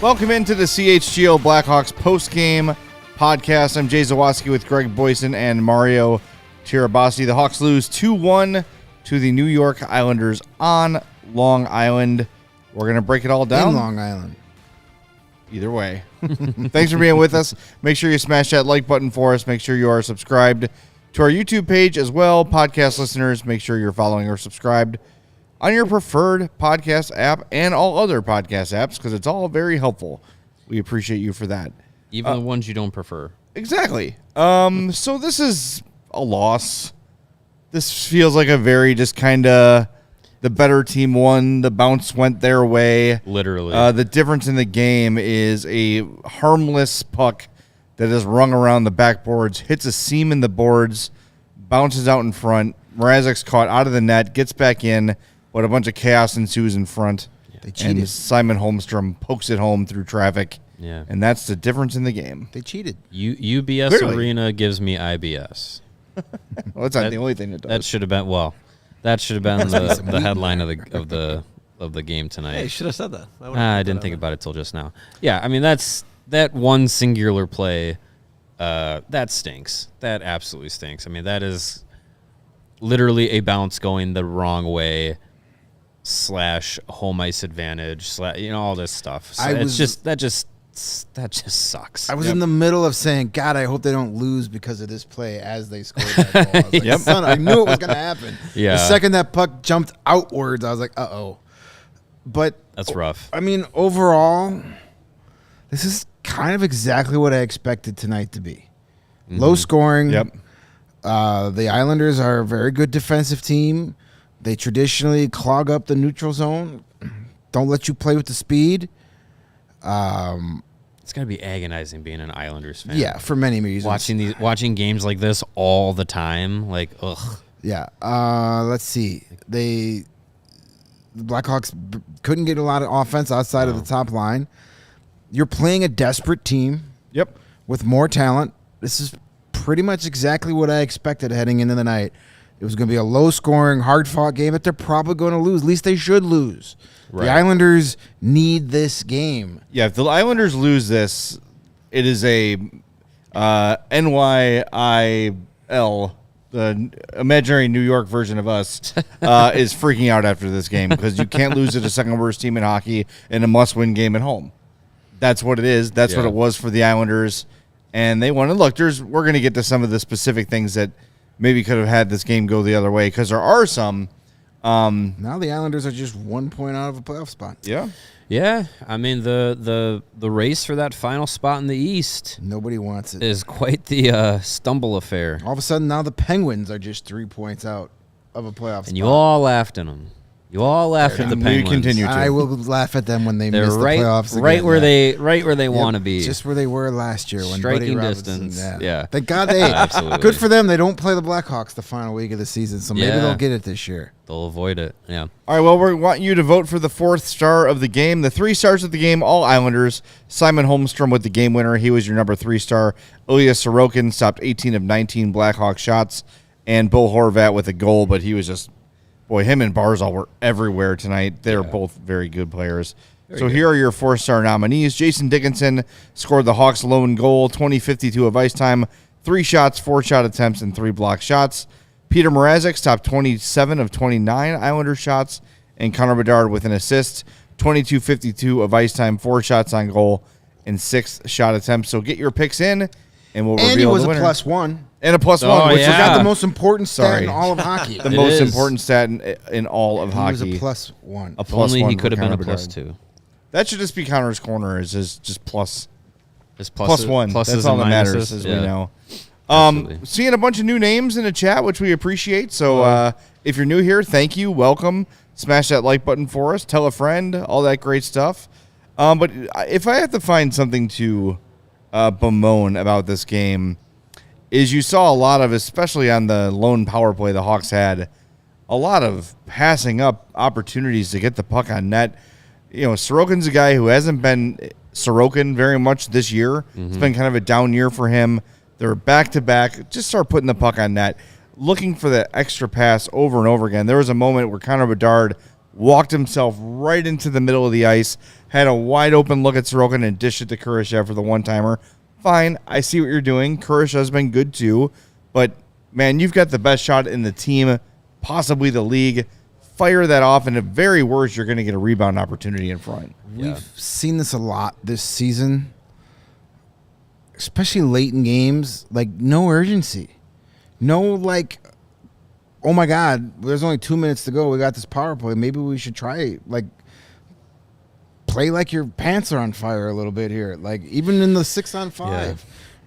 Welcome into the CHGO Blackhawks Postgame Podcast. I'm Jay Zawaski with Greg Boysen and Mario Tirabassi. The Hawks lose 2-1 to the New York Islanders on Long Island. We're going to break it all down. In Long Island. Either way. Thanks for being with us. Make sure you smash that like button for us. Make sure you are subscribed to our YouTube page as well. Podcast listeners, make sure you're following or subscribed on your preferred podcast app and all other podcast apps, because it's all very helpful. We appreciate you for that. Even the ones you don't prefer. Exactly. So this is a loss. This feels like a very just kind of the better team won. The bounce went their way. Literally. The difference in the game is a harmless puck that is rung around the backboards, hits a seam in the boards, bounces out in front. Marazek's caught out of the net, gets back in, but a bunch of chaos ensues in front. They cheated. And Simon Holmstrom pokes it home through traffic. Yeah. And that's the difference in the game. They cheated. UBS Clearly. Arena gives me IBS. Well, that's not the only thing that does. That should have been the headline of the game tonight. Hey, you should have said that. I didn't think about it till just now. Yeah, I mean that one singular play. That stinks. That absolutely stinks. I mean, that is literally a bounce going the wrong way. / home ice advantage, all this stuff. So that just sucks. I was in the middle of saying, God, I hope they don't lose because of this play as they scored that goal. I was like, son, I knew it was going to happen. Yeah. The second that puck jumped outwards, I was like, uh-oh. But that's rough. I mean, overall, this is kind of exactly what I expected tonight to be. Mm-hmm. Low scoring. Yep. The Islanders are a very good defensive team. They traditionally clog up the neutral zone, don't let you play with the speed. It's gotta be agonizing being an Islanders fan. Yeah, for many reasons. Watching games like this all the time, like ugh. Yeah. Let's see. The Blackhawks couldn't get a lot of offense outside of the top line. You're playing a desperate team. Yep. With more talent. This is pretty much exactly what I expected heading into the night. It was going to be a low-scoring, hard-fought game that they're probably going to lose. At least they should lose. Right. The Islanders need this game. Yeah, if the Islanders lose this, it is a NYIL, the imaginary New York version of us, is freaking out after this game because you can't lose to the second-worst team in hockey in a must-win game at home. That's what it is. That's what it was for the Islanders. And they won. And look, we're going to get to some of the specific things that maybe could have had this game go the other way, because there are some. Now the Islanders are just 1 point out of a playoff spot. Yeah. Yeah. I mean, the race for that final spot in the East. Nobody wants it. Is quite the stumble affair. All of a sudden, now the Penguins are just 3 points out of a playoff spot. And you all laughed at them. You all laugh at the Penguins. Continue to. I will laugh at them when they miss the playoffs again. Right where they want to be. Just where they were last year. When Striking Buddy distance. Yeah. Thank God absolutely. Good for them. They don't play the Blackhawks the final week of the season, so maybe they'll get it this year. They'll avoid it. Yeah. All right, well, we want you to vote for the fourth star of the game. The 3 stars of the game, all Islanders. Simon Holmstrom with the game winner. He was your number 3 star. Ilya Sorokin stopped 18 of 19 Blackhawk shots. And Bo Horvat with a goal, but he was just... Boy, him and Barzal were everywhere tonight. They're both very good players. Here are your 4-star nominees. Jason Dickinson scored the Hawks' lone goal, 20:52 of ice time, 3 shots, 4 shot attempts, and 3 block shots. Peter Marazek stopped 27 of 29 Islander shots, and Connor Bedard with an assist, 22:52 of ice time, 4 shots on goal, and 6 shot attempts. So get your picks in, and we'll reveal the winner. And he was a +1. And a +1, which forgot the most important stat in all of hockey. The most important stat in all of hockey. He was a +1. If only he could have been a +2. That should just be Connor's corner. Is just plus. Just +1. Pluses That's all that and matters, minuses. as we know. Absolutely. Seeing a bunch of new names in the chat, which we appreciate. So if you're new here, thank you. Welcome. Smash that like button for us. Tell a friend. All that great stuff. But if I have to find something to bemoan about this game, is you saw a lot of, especially on the lone power play the Hawks had, a lot of passing up opportunities to get the puck on net. You know, Sorokin's a guy who hasn't been Sorokin very much this year. It's been kind of a down year for him. They're back-to-back. Just start putting the puck on net, looking for the extra pass over and over again. There was a moment where Connor Bedard walked himself right into the middle of the ice, had a wide-open look at Sorokin and dished it to Kurashev for the one-timer. Fine, I see what you're doing. Kurashev's been good too. But, man, you've got the best shot in the team, possibly the league. Fire that off, and at very worst, you're going to get a rebound opportunity in front. We've seen this a lot this season, especially late in games. Like, no urgency. No, like, oh, my God, there's only 2 minutes to go. We got this power play. Maybe we should try, like, play like your pants are on fire a little bit here. Like, even in the 6-on-5.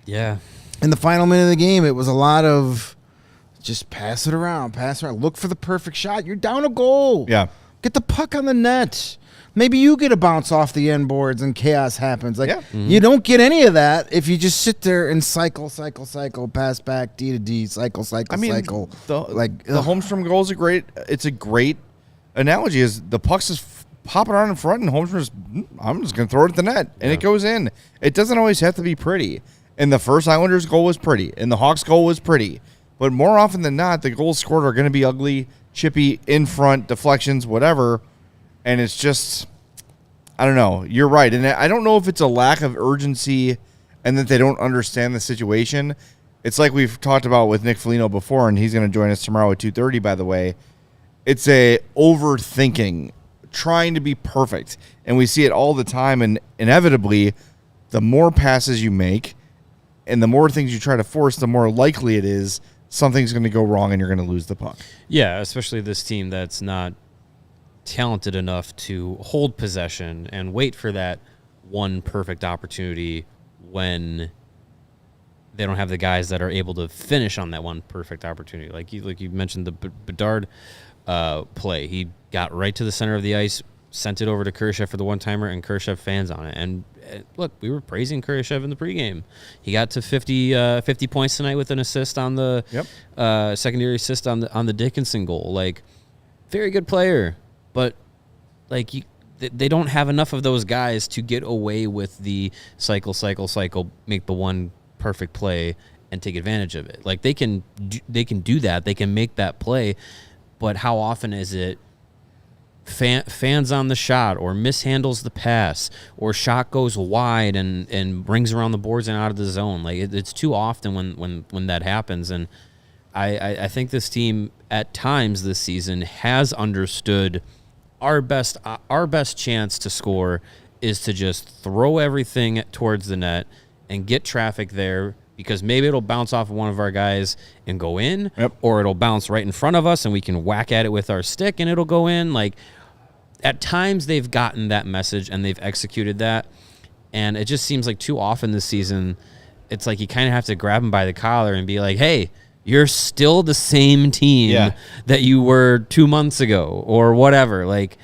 Yeah. In the final minute of the game, it was a lot of just pass it around. Look for the perfect shot. You're down a goal. Yeah. Get the puck on the net. Maybe you get a bounce off the end boards and chaos happens. Like, you don't get any of that if you just sit there and cycle, pass back, D to D, cycle. The Ugh. Holmstrom goal is a great analogy. Is the puck's just popping around in front, and Holmstrom's, I'm just going to throw it at the net, and it goes in. It doesn't always have to be pretty. And the first Islanders goal was pretty, and the Hawks goal was pretty. But more often than not, the goals scored are going to be ugly, chippy, in front, deflections, whatever. And it's just, I don't know. You're right. And I don't know if it's a lack of urgency and that they don't understand the situation. It's like we've talked about with Nick Foligno before, and he's going to join us tomorrow at 2:30, by the way. It's a overthinking, trying to be perfect. And we see it all the time. And inevitably, the more passes you make and the more things you try to force, the more likely it is something's going to go wrong and you're going to lose the puck. Yeah, especially this team that's not talented enough to hold possession and wait for that one perfect opportunity when they don't have the guys that are able to finish on that one perfect opportunity. Like you mentioned the Bedard play. He got right to the center of the ice, sent it over to Kurashev for the one-timer, and Kurashev fans on it. And look, we were praising Kurashev in the pregame. He got to 50 points tonight with an assist on the secondary assist on the Dickinson goal. Like, very good player, but like they don't have enough of those guys to get away with the cycle, make the one perfect play and take advantage of it. Like, they can do that. They can make that play, but how often is it fans on the shot or mishandles the pass or shot goes wide and rings around the boards and out of the zone? Like, it's too often when that happens. And I think this team at times this season has understood our best chance to score is to just throw everything towards the net and get traffic there, because maybe it'll bounce off of one of our guys and go in, or it'll bounce right in front of us and we can whack at it with our stick and it'll go in. Like, at times they've gotten that message and they've executed that, and it just seems like too often this season it's like you kind of have to grab them by the collar and be like, hey, you're still the same team that you were 2 months ago or whatever. Like,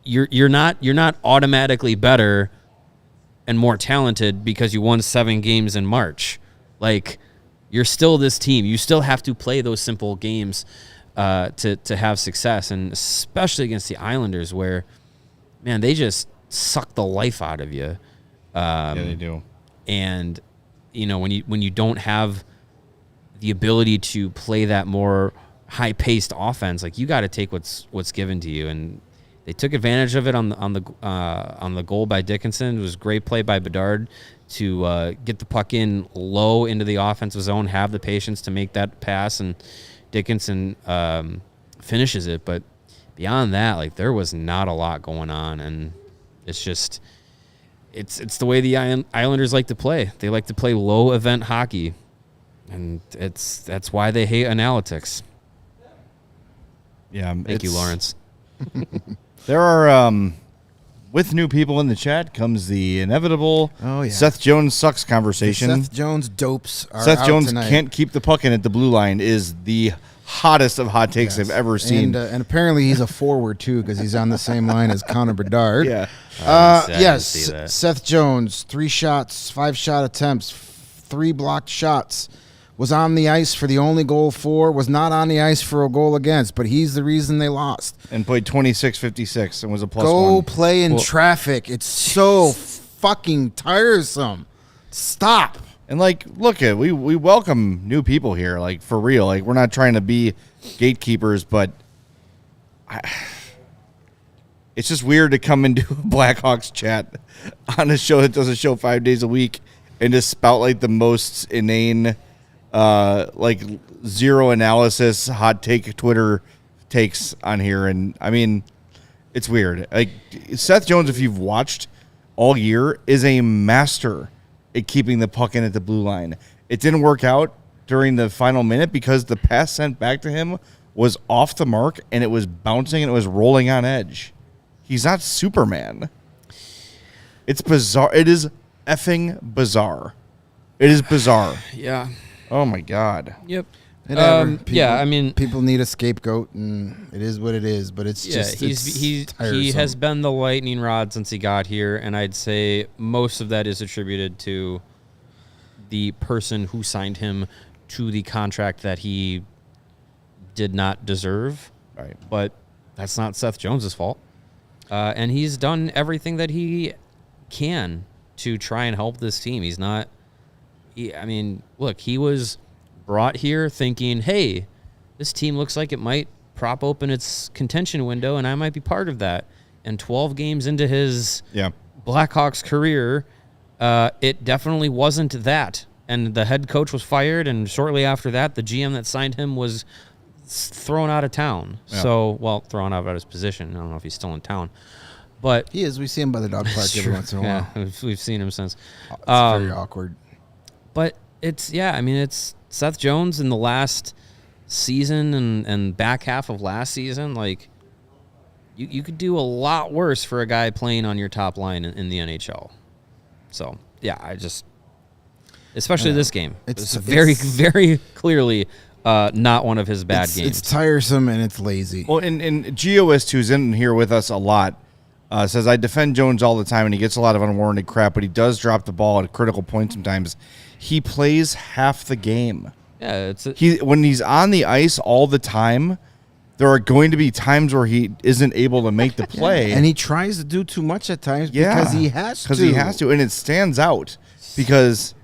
you're not automatically better and more talented because you won 7 games in March. Like, you're still this team. You still have to play those simple games to have success, and especially against the Islanders, where, man, they just suck the life out of you. Yeah, they do. And when you don't have the ability to play that more high-paced offense, like, you got to take what's given to you, and they took advantage of it on the goal by Dickinson. It was a great play by Bedard to get the puck in low into the offensive zone, have the patience to make that pass, and Dickinson finishes it. But beyond that, like, there was not a lot going on, and it's just it's the way the Islanders like to play. They like to play low event hockey, and that's why they hate analytics. Yeah, thank you, Lawrence. There are with new people in the chat comes the inevitable Oh, yeah. Seth Jones sucks conversation. Seth Jones dopes are Seth out Jones tonight. can't keep the puck in at the blue line is the hottest of hot takes Yes. I've ever seen. And apparently he's a forward, too, because he's on the same line as Connor Bedard. Yeah. I didn't Yes, see that. Seth Jones, 3 shots, 5 shot attempts, 3 blocked shots. Was on the ice for the only goal for, was not on the ice for a goal against, but he's the reason they lost. And played 26-56 and was a plus Go one. play in traffic. It's so fucking tiresome. Stop. And look at we welcome new people here, for real. We're not trying to be gatekeepers, but it's just weird to come into a Blackhawks chat on a show that does a show 5 days a week and just spout the most inane, zero analysis, hot take Twitter takes on here. And I mean, it's weird. Seth Jones, if you've watched all year, is a master at keeping the puck in at the blue line. It didn't work out during the final minute because the pass sent back to him was off the mark and it was bouncing and it was rolling on edge. He's not Superman. It's bizarre. It is effing bizarre. It is bizarre. Yeah. Oh my God. Yep. Whatever. Yeah, I mean, people need a scapegoat, and it is what it is. But it's just he tiresome. has been the lightning rod since he got here, and I'd say most of that is attributed to the person who signed him to the contract that he did not deserve. Right. But that's not Seth Jones's fault, and he's done everything that he can to try and help this team. He's not. I mean, look, he was brought here thinking, hey, this team looks like it might prop open its contention window, and I might be part of that. And 12 games into his Blackhawks career, it definitely wasn't that. And the head coach was fired, and shortly after that, the GM that signed him was thrown out of town. Yeah. Thrown out of his position. I don't know if he's still in town. But He is. We see him by the dog park every once in a while. yeah, we've seen him since. It's very awkward. But it's Seth Jones in the last season and back half of last season. You could do a lot worse for a guy playing on your top line in the NHL. So, yeah, especially this game. It's very, very clearly not one of his bad games. It's tiresome and it's lazy. Well, and GOS, who's in here with us a lot, says, I defend Jones all the time, and he gets a lot of unwarranted crap, but he does drop the ball at a critical point sometimes. He plays half the game. Yeah, When he's on the ice all the time, there are going to be times where he isn't able to make the play. And he tries to do too much at times because he has to. Because he has to, and it stands out because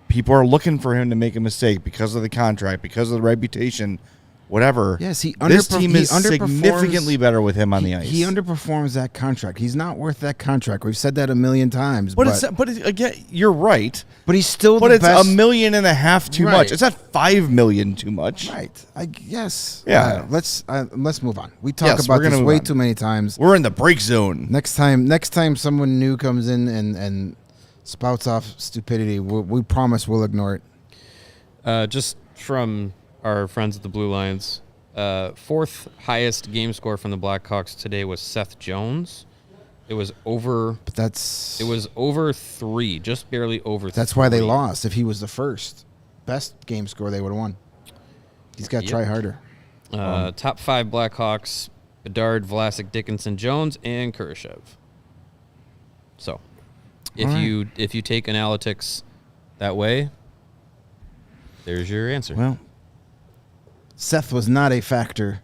people are looking for him to make a mistake because of the contract, because of the reputation, whatever. Yes, this team is underperforms. significantly better with him on the ice. He underperforms that contract. He's not worth that contract. We've said that a million times. But again, you're right. But he's still But the it's best. $1.5 million too Right. much. It's not $5 million too much. Right. Yes. Yeah. Let's move on. We talk Yes, we're about gonna this move way on. too many times. We're in the break zone. Next time someone new comes in and spouts off stupidity, we promise we'll ignore it. just from our friends at the Blue Lions, fourth highest game score from the Blackhawks today was Seth Jones. It was over. But It was over 3, just barely over. that's why they lost. If he was the first best game score, they would have won. He's got to try harder. Top 5 Blackhawks: Bedard, Vlasic, Dickinson, Jones, and Kurashev. So, if you take analytics that way, there's your answer. Well, Seth was not a factor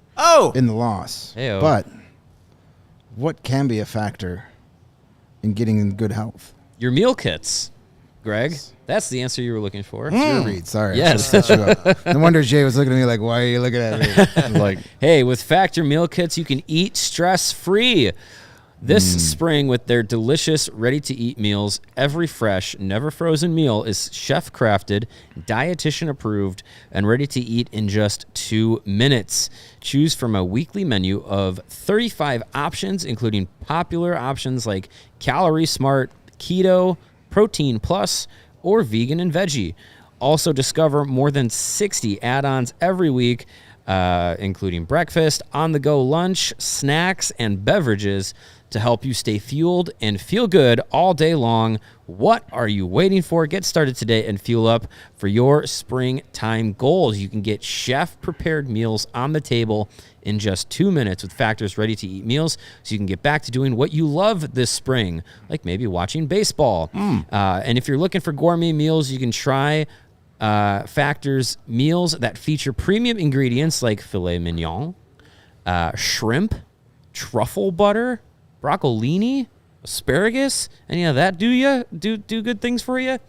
in the loss. Heyo. But what can be a factor in getting in good health? Your meal kits, Greg. That's the answer you were looking for. Your read. Sorry. Yes. I should've set you up. No wonder Jay was looking at me like, why are you looking at me? Hey, with Factor meal kits, you can eat stress-free. This spring, with their delicious, ready-to-eat meals, every fresh, never frozen meal is chef-crafted, dietitian-approved, and ready to eat in just 2 minutes. Choose from a weekly menu of 35 options, including popular options like Calorie Smart, Keto, Protein Plus, or Vegan and Veggie. Also discover more than 60 add-ons every week, including breakfast, on-the-go lunch, snacks, and beverages. to help you stay fueled and feel good all day long. What are you waiting for? Get started today and fuel up for your springtime goals. You can get chef-prepared meals on the table in just 2 minutes with Factor's ready-to-eat meals, so you can get back to doing what you love this spring, like maybe watching baseball. And if you're looking for gourmet meals, you can try Factor's meals that feature premium ingredients like filet mignon, shrimp, truffle butter, broccolini, asparagus. Any of that do good things for you?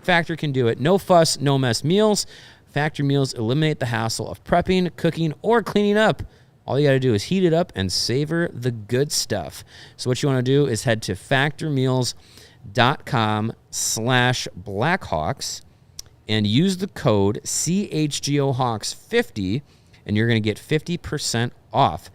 Factor can do it. No fuss, no mess meals. Factor meals eliminate the hassle of prepping, cooking, or cleaning up. All you got to do is heat it up and savor the good stuff. So what you want to do is head to factormeals.com/Blackhawks and use the code CHGOHawks50, and you're going to get 50% off.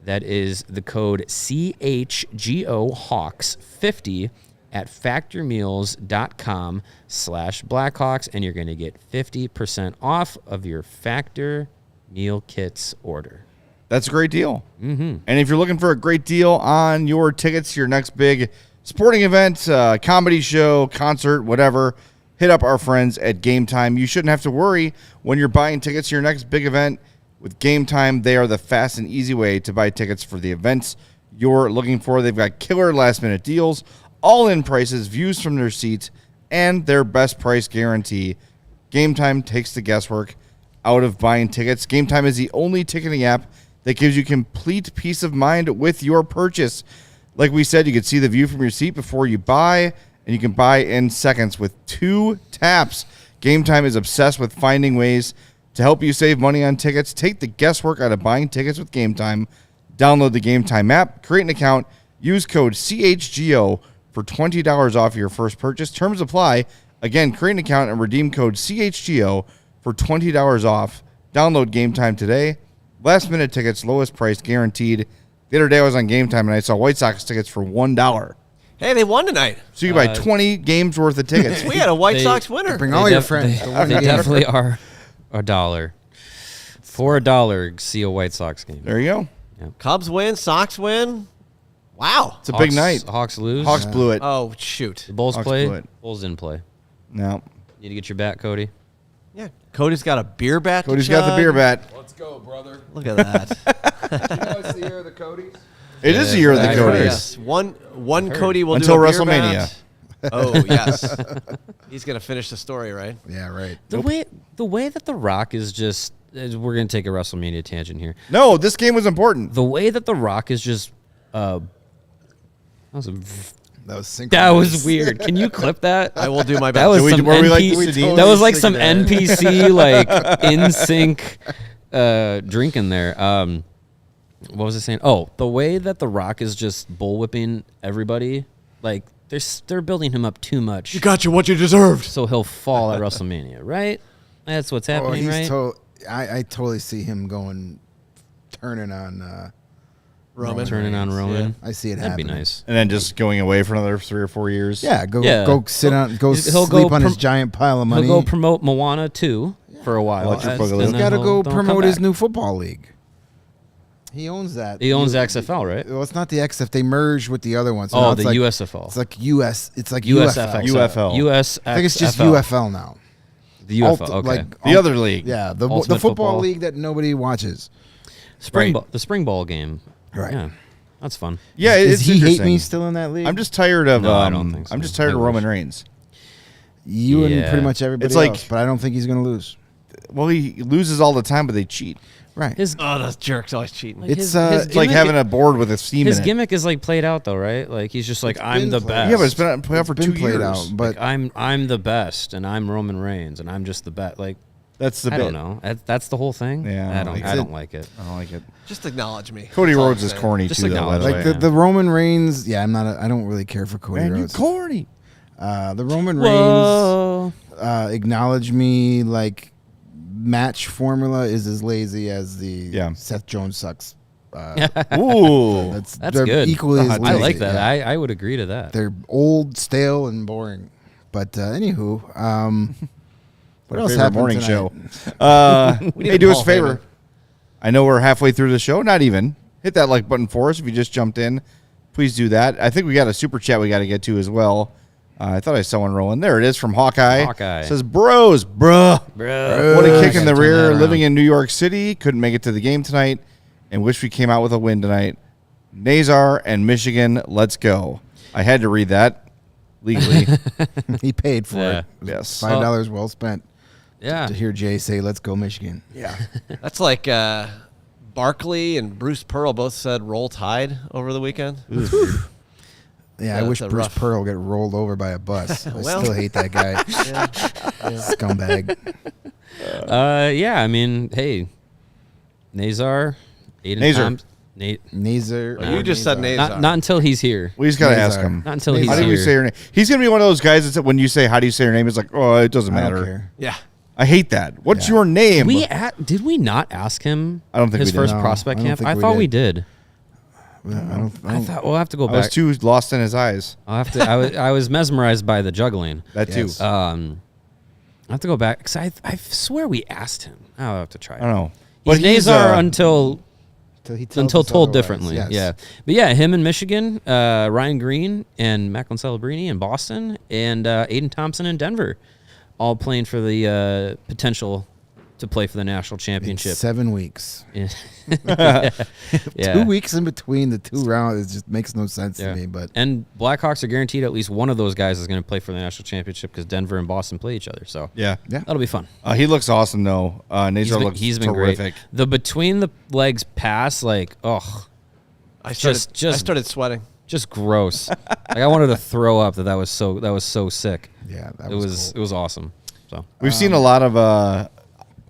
That is the code CHGOHawks50 at factormeals.com/Blackhawks, and you're going to get 50% off of your Factor meal kits order. That's a great deal. Mm-hmm. And if you're looking for a great deal on your tickets to your next big sporting event, comedy show, concert, whatever, hit up our friends at Gametime. You shouldn't have to worry when you're buying tickets to your next big event. With Gametime, they are the fast and easy way to buy tickets for the events you're looking for. They've got killer last-minute deals, all-in prices, views from their seats, and their best price guarantee. Gametime takes the guesswork out of buying tickets. Gametime is the only ticketing app that gives you complete peace of mind with your purchase. Like we said, you can see the view from your seat before you buy, and you can buy in seconds with 2 taps. Gametime is obsessed with finding ways to help you save money on tickets. Take the guesswork out of buying tickets with Gametime. Download the Gametime app, create an account, use code CHGO for $20 off your first purchase. Terms apply. Again, create an account and redeem code CHGO for $20 off. Download Gametime today. Last minute tickets, lowest price guaranteed. The other day I was on Gametime and I saw White Sox tickets for $1. Hey, they won tonight. So you can buy 20 games worth of tickets. We had a White Sox winner. Bring all your friends. They definitely are $1. For $1, see a White Sox game. There you go. Cubs win, Sox win. Wow. It's a big night. Hawks lose. Hawks blew it. Oh, shoot. The Bulls Hawks play. blew it. Bulls didn't play. No. Need to get your bat, Cody. Yeah. Cody's got a beer bat. Cody's got the beer bat. Let's go, brother. Look at that. You know it's the year of the Codys? It is the year of the I Codys. heard. Yes. One Cody will Until do a beer WrestleMania. bat. Oh, yes. He's going to finish the story, right? Yeah, right. The way that The Rock is just, we're going to take a WrestleMania tangent here. No, this game was important. The way that The Rock is just, that was That was weird. Can you clip that? I will do my That best. was some were we like NPC, Sedin? that was like some NPC like in sync drinking there. What was I saying? Oh, the way that The Rock is just bullwhipping everybody, like they're building him up too much. You got what you deserved. So he'll fall at WrestleMania, right? That's what's happening, right? I totally see him turning on Roman. Turning on Roman. I see it That'd be happening. nice. And then just going away for another 3 or 4 years. Yeah, go sit on, He'll sleep go on his giant pile of money. He'll go promote Moana 2 for a while. Electric and Boogaloo. then He's got to he'll- go then he'll come promote his back. new football league. He owns that. He owns XFL, right? Well, it's not the XF. They merged with the other one. So Oh, now it's the like, USFL. It's like US. It's like USFL. UFL. UFL. I think it's just UFL now. The UFL, okay. Like, The other league. Yeah, the Ultimate football football. league that nobody watches. The spring ball game. Right. Yeah, that's fun. Yeah, Does it's he hate interesting. me still in that league? I'm just tired of. No, I don't think so. I'm just tired I of Roman wish. Reigns. You and Yeah. pretty much everybody It's like- else, but I don't think he's going to lose. Well, he loses all the time, but they cheat. Right. His Oh, those jerks always cheating. It's, his It's like gimmick- having a board with a steam his in it. gimmick is like played out though, right? Like he's just like I'm been the played best. out. Yeah, but it's been played out for It's 2 been played years. out, but Like, I'm the best, and I'm Roman Reigns, and I'm just the best. Like That's the I bit. don't know. That's the whole thing. Yeah, I don't like it. I don't like it. Just acknowledge me. Cody That's all Rhodes I'm is saying. corny Just too, though. By acknowledge the it. way. like the Roman Reigns, yeah, I don't really care for Cody Man, you Rhodes. corny. The Roman Whoa. Reigns, acknowledge me, like match formula is as lazy as the Seth Jones sucks. Ooh, That's That's good. Equally as I lazy. I like that. Yeah. I would agree to that. They're old, stale, and boring. But anywho, what else favorite happened morning tonight? show. need Hey, a do us Paul a favor. Heyman. I know we're halfway through the show. Not even. Hit that like button for us if you just jumped in. please do that. I think we got a super chat we got to get to as well. I thought I saw one rolling. There it is from Hawkeye. It says, bros, bruh. What a kick in the rear. Living in New York City. Couldn't make it to the game tonight and wish we came out with a win tonight. Nazar and Michigan, let's go. I had to read that legally. He paid for it. Yes. $5 well spent. Yeah. To hear Jay say, let's go Michigan. Yeah. That's like Barkley and Bruce Pearl both said roll tide over the weekend. Yeah, I wish that's a Bruce rough- Pearl get rolled over by a bus. I Well. still hate that guy. Scumbag. Yeah, I mean, hey, Nazar, Aiden Nazar. Thompson. Nazar. You just said Nazar. Not until he's here. We just got to ask Nazar. him. Not until he's How do here. we say your name? He's going to be one of those guys that when you say, how do you say your name? It's like, oh, it doesn't I don't matter. care. Yeah. I hate that. What's Yeah. your name? Did we not ask him? I don't think his we did. first No, prospect I don't camp. think I we thought we did. did. I I thought we'll have to go I was back. too lost in his eyes. I'll have to. I was mesmerized by the juggling. That too. Yes. I have to go back because I swear we asked him. I'll have to try. I don't know. He's Nazar until he tells until us told otherwise, differently. yes. Yeah, but yeah, him in Michigan, Ryan Green and Macklin Celebrini in Boston, and Aiden Thompson in Denver, all playing for the potential to play for the national championship. 7 weeks. Yeah. 2 weeks in between the two rounds. It just makes no sense to me. But and Blackhawks are guaranteed at least one of those guys is going to play for the national championship because Denver and Boston play each other. So Yeah. that'll be fun. He looks awesome, though. Nazar looks He's been terrific. great. The between the legs pass, like, I Just- started sweating. just gross. Like I wanted to throw up. That was so sick. yeah, that It was was awesome. So We've seen a lot of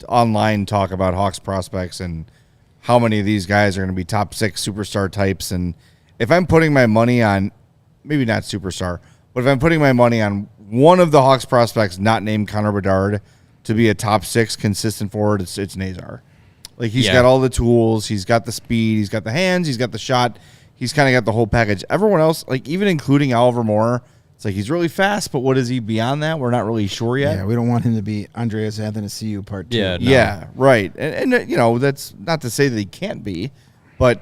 online talk about Hawks prospects and how many of these guys are going to be top 6 superstar types. And if I'm putting my money on, maybe not superstar, but if I'm putting my money on one of the Hawks prospects not named Connor Bedard to be a top 6 consistent forward, it's Nazar. Like he's got all the tools, he's got the speed, he's got the hands, he's got the shot, he's kind of got the whole package. Everyone else, like even including Oliver Moore, it's like he's really fast, but what is he beyond that? We're not really sure yet. Yeah, we don't want him to be Andreas Athanasiou part 2. Yeah, no. Yeah, right. And you know, that's not to say that he can't be, but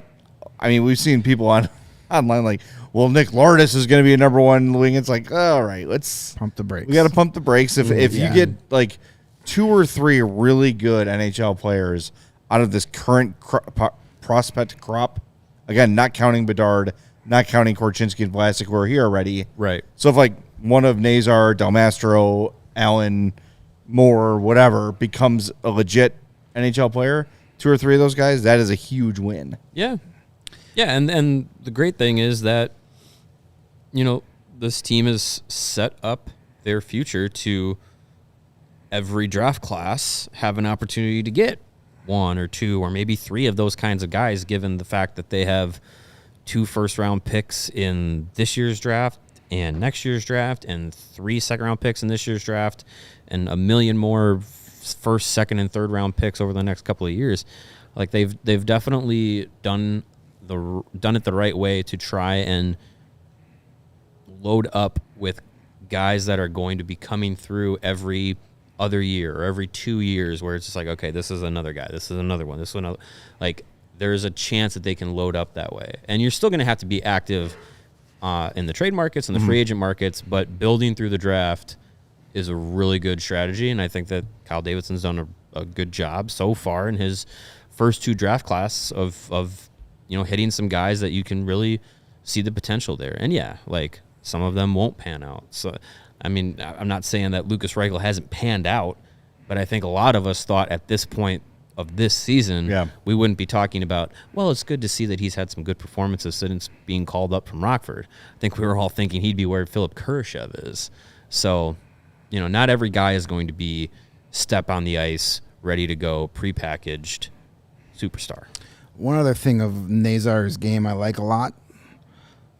I mean, we've seen people online like, well, Nick Lourdes is going to be a number 1 wing. It's like, all right, let's Pump the brakes. we got to pump the brakes. If Yeah. you get like 2 or 3 really good NHL players out of this current prospect crop, again, not counting Bedard, not counting Korchinski and Vlasic who are here already. right. So if like one of Nazar, Del Mastro, Allen, Moore, whatever becomes a legit NHL player, 2 or 3 of those guys, that is a huge win. Yeah. Yeah, and the great thing is that, you know, this team has set up their future to every draft class have an opportunity to get 1 or 2 or maybe 3 of those kinds of guys, given the fact that they have 2 first-round picks in this year's draft and next year's draft and 3 second-round picks in this year's draft and a million more first, second, and third-round picks over the next couple of years. Like they've definitely done it the right way to try and load up with guys that are going to be coming through every other year or every 2 years, where it's just like, okay, this is another guy, this is another one, this is another. Like there's a chance that they can load up that way, and you're still going to have to be active in the trade markets and the free agent markets, but building through the draft is a really good strategy, and I think that Kyle Davidson's done a good job so far in his first 2 draft class of you know, hitting some guys that you can really see the potential there. And yeah, like some of them won't pan out. So, I mean, I'm not saying that Lucas Reichel hasn't panned out, but I think a lot of us thought at this point of this season, we wouldn't be talking about, well, it's good to see that he's had some good performances since being called up from Rockford. I think we were all thinking he'd be where Philip Kurashev is. So, you know, not every guy is going to be step on the ice, ready to go, prepackaged superstar. One other thing of Nazar's game I like a lot,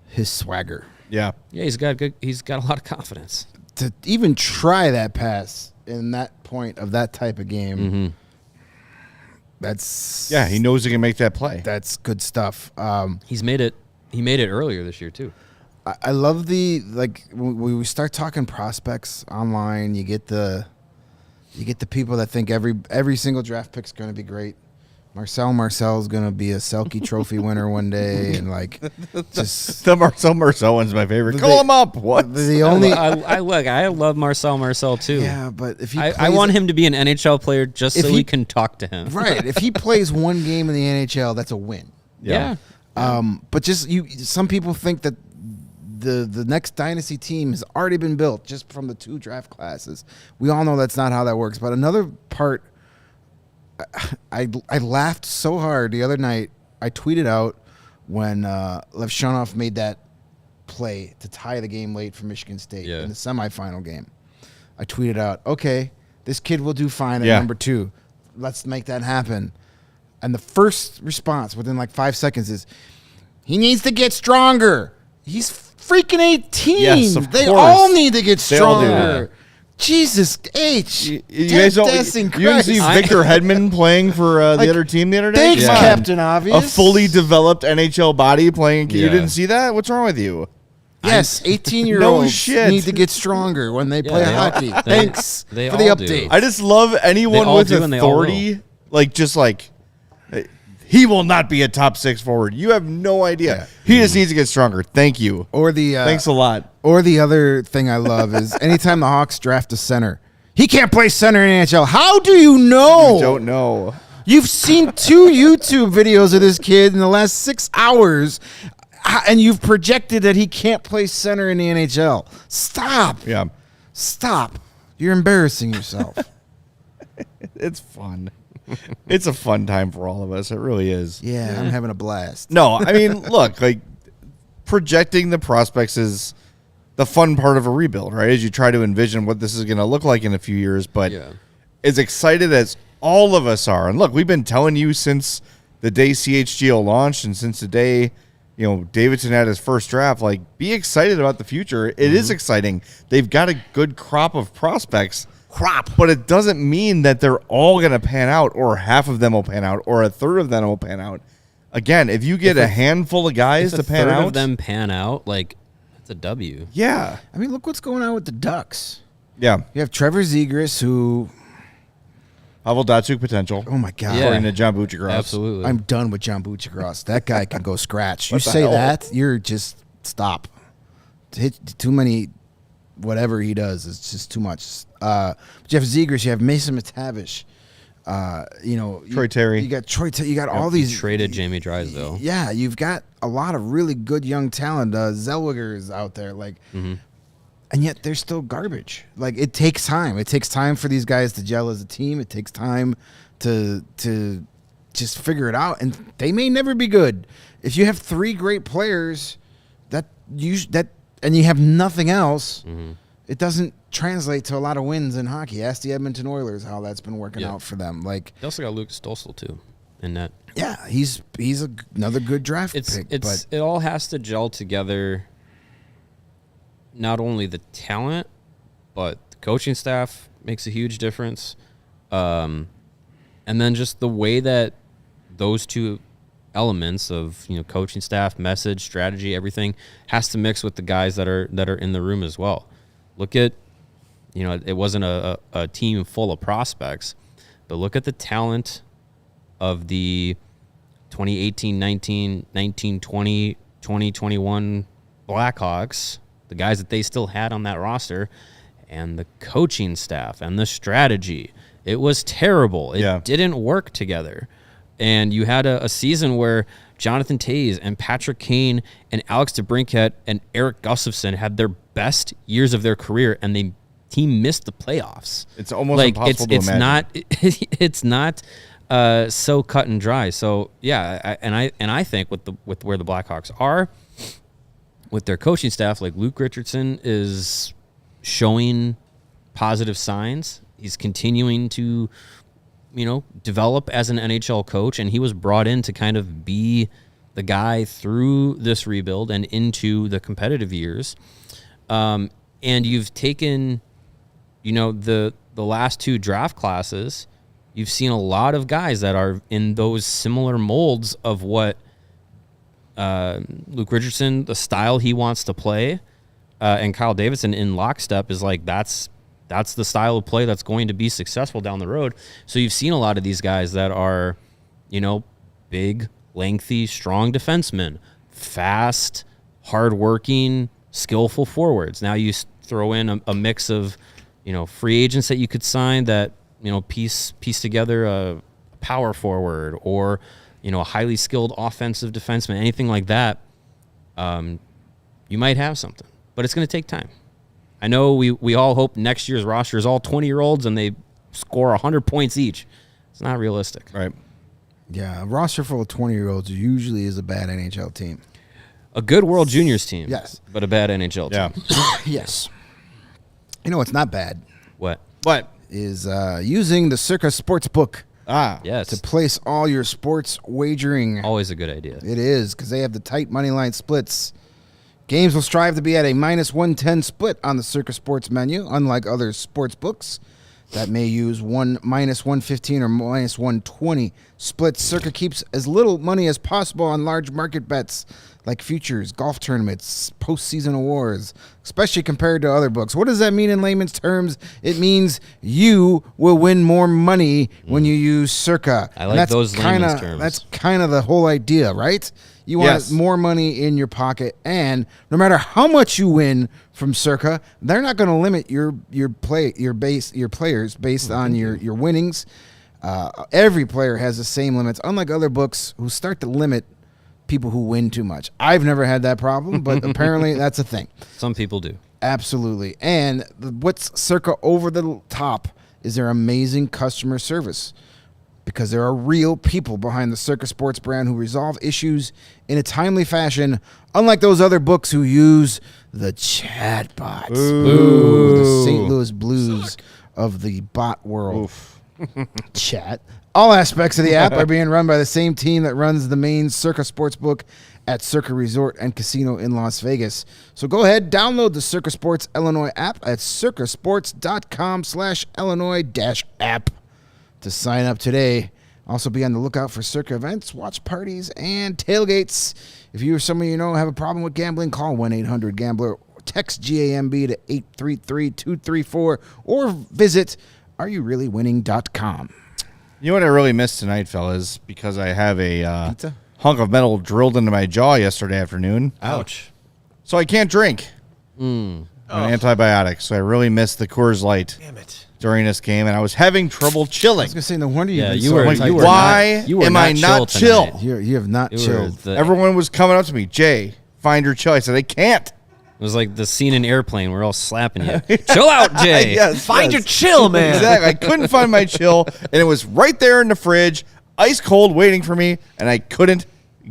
his swagger. Yeah. Yeah, he's got a lot of confidence. To even try that pass in that point of that type of game, that's Yeah, he knows he can make that play. that's good stuff. He made it earlier this year too. I love the, like, when we start talking prospects online, you get the people that think every single draft pick's going to be great. Marcel's gonna be a Selke Trophy winner one day, and like just The Marcel one's my favorite. Call him up. What? the only. I love Marcel too. Yeah, but if he I want him to be an NHL player just so we can talk to him. right. If he plays one game in the NHL, that's a win. Yeah. But just some people think that the next dynasty team has already been built just from the 2 draft classes. We all know that's not how that works. But another part, I laughed so hard the other night. I tweeted out when Levshunov made that play to tie the game late for Michigan State in the semifinal game. I tweeted out, okay, this kid will do fine at number 2. Let's make that happen. And the first response within like 5 seconds is, he needs to get stronger. He's freaking 18. Yes, of they course. all need to get They all do. stronger. Jesus H. You guys don't. You didn't see Victor Hedman playing for the other team the other day? Thanks, Come on. Captain Obvious. A fully developed NHL body playing. You Yeah. didn't see that? What's wrong with you? Yes, 18-year-olds No shit. need to get stronger when they play they all- hockey. they- Thanks they for the all do. update. I just love anyone all with do and they all authority. Like, he will not be a top 6 forward. You have no idea. Yeah. He just needs to get stronger. Thank you. Or the Thanks a lot. Or the other thing I love is anytime the Hawks draft a center, he can't play center in NHL. How do you know? I don't know. You've seen 2 YouTube videos of this kid in the last 6 hours, and you've projected that he can't play center in the NHL. Stop. Yeah. Stop. You're embarrassing yourself. It's fun. It's a fun time for all of us. It really is. Yeah, I'm having a blast. No, I mean, look, like projecting the prospects is the fun part of a rebuild, right? As you try to envision what this is going to look like in a few years. But as excited as all of us are, and look, we've been telling you since the day CHGO launched and since the day, Davidson had his first draft, like, be excited about the future. It is exciting. They've got a good crop of prospects. But it doesn't mean that they're all going to pan out, or half of them will pan out, or a third of them will pan out. Again, if you get a handful of guys If to pan out, of them pan out, like, that's a W. yeah, I mean, look what's going on with the Ducks. yeah. You have Trevor Zegras, who, Pavel Datsyuk potential. oh my God. Yeah. According to John Buccigross. Absolutely. I'm done with John Buccigross. That guy can go scratch. You What the say hell? that, you're just stop. Hit too many, whatever he does is just too much. Jeff Zegras, you have Mason Matavish. Troy Terry. You got Troy. You got all these. traded Jamie Drysdale. Yeah, you've got a lot of really good young talent. Zellweger is out there, and yet they're still garbage. Like, it takes time. It takes time for these guys to gel as a team. It takes time to just figure it out, and they may never be good. If you have 3 great players and you have nothing else, it doesn't translate to a lot of wins in hockey. Ask the Edmonton Oilers how that's been working out for them. Like, They also got Luke Stossel, too, in that. yeah, he's another good draft pick. But It all has to gel together, not only the talent, but the coaching staff makes a huge difference. And then just the way that those 2 elements of coaching staff, message, strategy, everything has to mix with the guys that are in the room as well. Look at, it wasn't a team full of prospects, but look at the talent of the 2018, 19, 20, 2021 Blackhawks, the guys that they still had on that roster, and the coaching staff and the strategy. It was terrible. It didn't work together. And you had a season where Jonathan Toews and Patrick Kane and Alex DeBrincat and Eric Gustafsson had their best years of their career, and the team missed the playoffs. It's almost impossible to imagine. It's not so cut and dry. So yeah, I think with where the Blackhawks are, with their coaching staff, like Luke Richardson is showing positive signs. He's continuing to develop as an NHL coach, and he was brought in to kind of be the guy through this rebuild and into the competitive years. And you've taken, the last 2 draft classes, you've seen a lot of guys that are in those similar molds of what Luke Richardson, the style he wants to play, and Kyle Davidson in lockstep is like, that's the style of play that's going to be successful down the road. So you've seen a lot of these guys that are, big, lengthy, strong defensemen, fast, hardworking, skillful forwards. Now you throw in a mix of, free agents that you could sign that, piece together a power forward or, a highly skilled offensive defenseman, anything like that. You might have something, but it's going to take time. I know we all hope next year's roster is all 20-year-olds and they score 100 points each. It's not realistic. Right. Yeah, a roster full of 20-year-olds usually is a bad NHL team. A good World Juniors team. Yes. But a bad NHL team. Yeah. Yes. You know what's not bad What? What? is using the Circa Sports book Yes. to place all your sports wagering. Always a good idea. It is, because they have the tight money line splits. Games will strive to be at a -110 split on the Circa Sports menu, unlike other sports books that may use -115 or -120 splits. Circa keeps as little money as possible on large market bets like futures, golf tournaments, postseason awards, especially compared to other books. What does that mean in layman's terms? It means you will win more money when you use Circa. I like those layman's terms. That's kind of the whole idea, right? You want Yes. more money in your pocket, and no matter how much you win from Circa, they're not going to limit your players based on your winnings. Every player has the same limits, unlike other books who start to limit people who win too much. I've never had that problem, but apparently that's a thing. Some people do. Absolutely. And what's Circa over the top is their amazing customer service, because there are real people behind the Circa Sports brand who resolve issues in a timely fashion, unlike those other books who use the chatbots. Ooh, the St. Louis Blues of the bot world. Chat. All aspects of the app are being run by the same team that runs the main Circa Sports book at Circa Resort and Casino in Las Vegas. So go ahead, download the Circa Sports Illinois app at circasports.com/Illinois-app to sign up today. Also be on the lookout for Circa events, watch parties, and tailgates. If you or someone you know have a problem with gambling, call 1-800-GAMBLER, text GAMB to 833-234, or visit areyourreallywinning.com. You know what I really missed tonight, fellas? Because I have a Pizza? hunk of metal drilled into my jaw yesterday afternoon. Ouch. So I can't drink. I'm on antibiotics, so I really missed the Coors Light Damn it. during this game, and I was having trouble I chilling. was going to say, no wonder you've Yeah, been you so were. uptight. You were Why not, you were am I not chill? tonight. You have not You were chilled. the- Everyone was coming up to me, Jay, find your chill. I said, I can't. It was like the scene in Airplane. We're all slapping you. Chill out, Jay. Yes, Find yes. your chill, man. Exactly. I couldn't find my chill, and it was right there in the fridge, ice cold, waiting for me, and I couldn't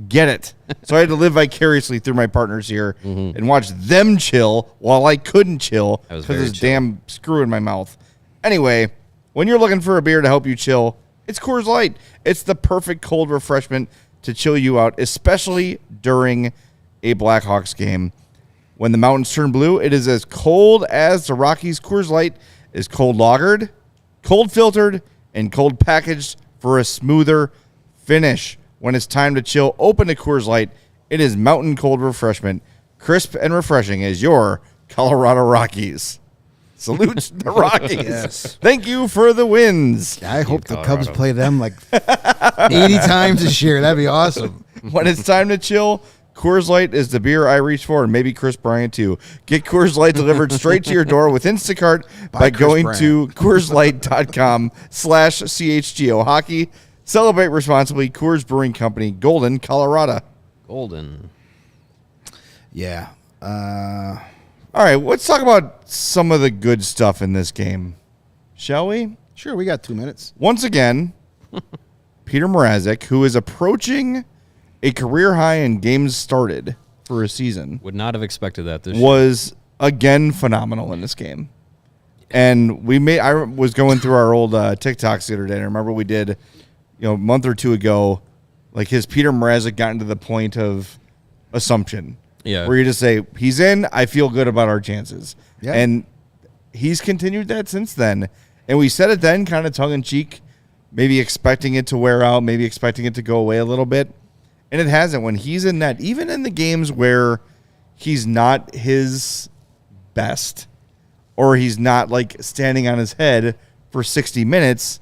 get it. So I had to live vicariously through my partners here and watch them chill while I couldn't chill That was because very this chill. damn screw in my mouth. Anyway, when you're looking for a beer to help you chill, it's Coors Light. It's the perfect cold refreshment to chill you out, especially during a Blackhawks game. When the mountains turn blue, it is as cold as the Rockies. Coors Light is cold lagered, cold filtered, and cold packaged for a smoother finish. When it's time to chill, open a Coors Light. It is mountain cold refreshment, crisp and refreshing as your Colorado Rockies. Salute the Rockies. Yes. Thank you for the wins. I hope the Colorado. Cubs play them like 80 times this year. That'd be awesome. When it's time to chill, Coors Light is the beer I reach for, and maybe Chris Bryant too. Get Coors Light delivered straight to your door with Instacart by Chris going Bryant. to CoorsLight.com/CHGO Hockey. Celebrate responsibly. Coors Brewing Company, Golden, Colorado. Golden. Yeah. All right, let's talk about some of the good stuff in this game, shall we? Sure, we got 2 minutes. Once again, Peter Marazek, who is approaching a career high in games started for a season, Would not have expected that this year. was again phenomenal in this game. And I was going through our old TikToks the other day, and I remember we did, a month or two ago, like his Peter Marazek gotten to the point of assumption. Yeah. Where you just say, he's in, I feel good about our chances. Yeah. And he's continued that since then. And we said it then, kind of tongue-in-cheek, maybe expecting it to wear out, maybe expecting it to go away a little bit. And it hasn't. When he's in net, even in the games where he's not his best or he's not like standing on his head for 60 minutes,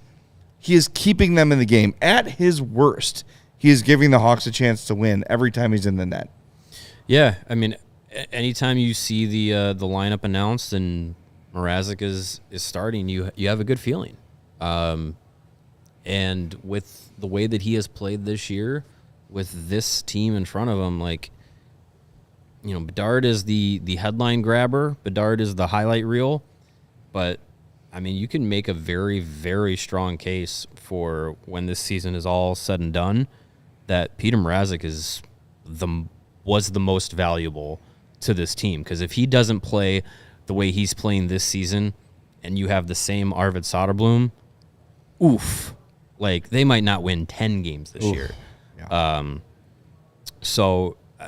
he is keeping them in the game. At his worst, he is giving the Hawks a chance to win every time he's in the net. Yeah, I mean, anytime you see the lineup announced and Marazek is starting, you have a good feeling. And with the way that he has played this year, with this team in front of him, like, you know, Bedard is the headline grabber. Bedard is the highlight reel. But, I mean, you can make a very, very strong case for when this season is all said and done that Peter Marazek was the most valuable to this team. Because if he doesn't play the way he's playing this season and you have the same Arvid Soderblom, oof. Like, they might not win 10 games this year. Yeah.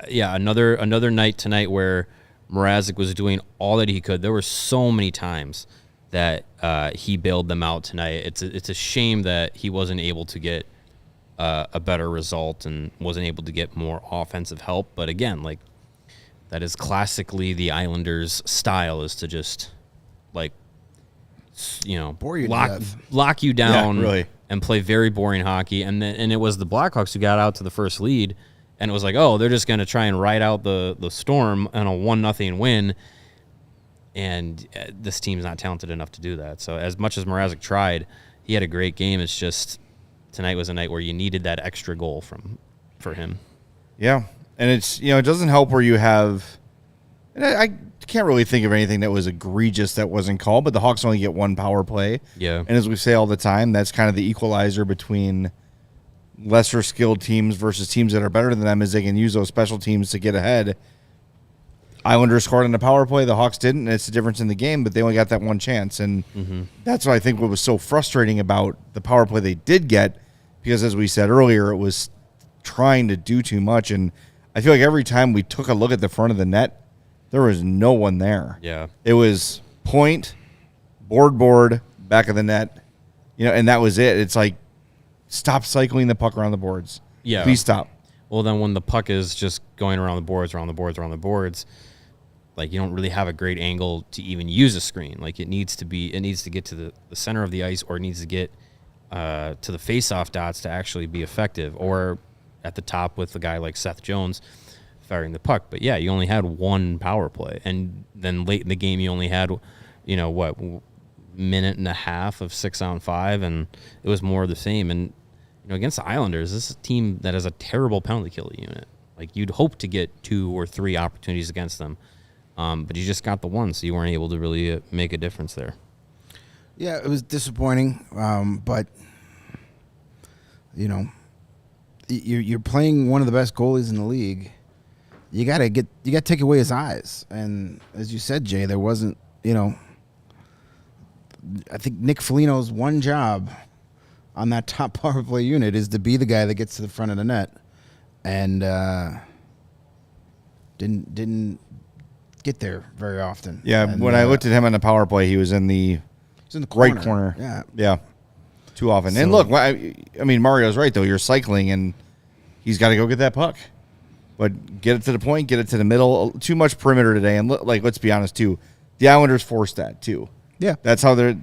Another night tonight where Marazek was doing all that he could. There were so many times that he bailed them out tonight. It's a shame that he wasn't able to get a better result and wasn't able to get more offensive help. But again, like, that is classically the Islanders' style, is to just, like, you know, bore you to death. Lock you down, really, and play very boring hockey. And it was the Blackhawks who got out to the first lead, and it was like, oh, they're just going to try and ride out the storm on a 1-0 win. And this team's not talented enough to do that. So as much as Marazek tried, he had a great game. It's just tonight was a night where you needed that extra goal for him. Yeah, and it's, you know, it doesn't help where you have, and I can't really think of anything that was egregious that wasn't called, but the Hawks only get one power play. Yeah. And as we say all the time, that's kind of the equalizer between lesser skilled teams versus teams that are better than them, is they can use those special teams to get ahead. Islanders scored on the power play, the Hawks didn't, and it's the difference in the game, but they only got that one chance. And that's what I think what was so frustrating about the power play they did get, because as we said earlier, it was trying to do too much. And I feel like every time we took a look at the front of the net, there was no one there. Yeah. It was point, board, back of the net, you know, and that was it. It's like, stop cycling the puck around the boards. Yeah. Please stop. Well, then when the puck is just going around the boards, like, you don't really have a great angle to even use a screen. Like, it needs to get to the center of the ice, or it needs to get to the face-off dots to actually be effective, or at the top with a guy like Seth Jones firing the puck. But yeah, you only had one power play, and then late in the game you only had, you know, what, minute and a half of 6-on-5, and it was more of the same. And, you know, against the Islanders, this is a team that has a terrible penalty kill unit. Like, you'd hope to get 2 or 3 opportunities against them, but you just got the one, so you weren't able to really make a difference there. Yeah, it was disappointing, but, you know, you're playing one of the best goalies in the league. You gotta take away his eyes, and as you said, Jay, there wasn't, you know, I think Nick Foligno's one job on that top power play unit is to be the guy that gets to the front of the net, and didn't get there very often. Yeah, and, when I looked at him on the power play, he was in the right corner. Yeah, too often. So, and look, I mean, Mario's right, though. You're cycling, and he's got to go get that puck. But get it to the point, get it to the middle. Too much perimeter today. And, like, let's be honest, too. The Islanders forced that, too. Yeah. That's how they're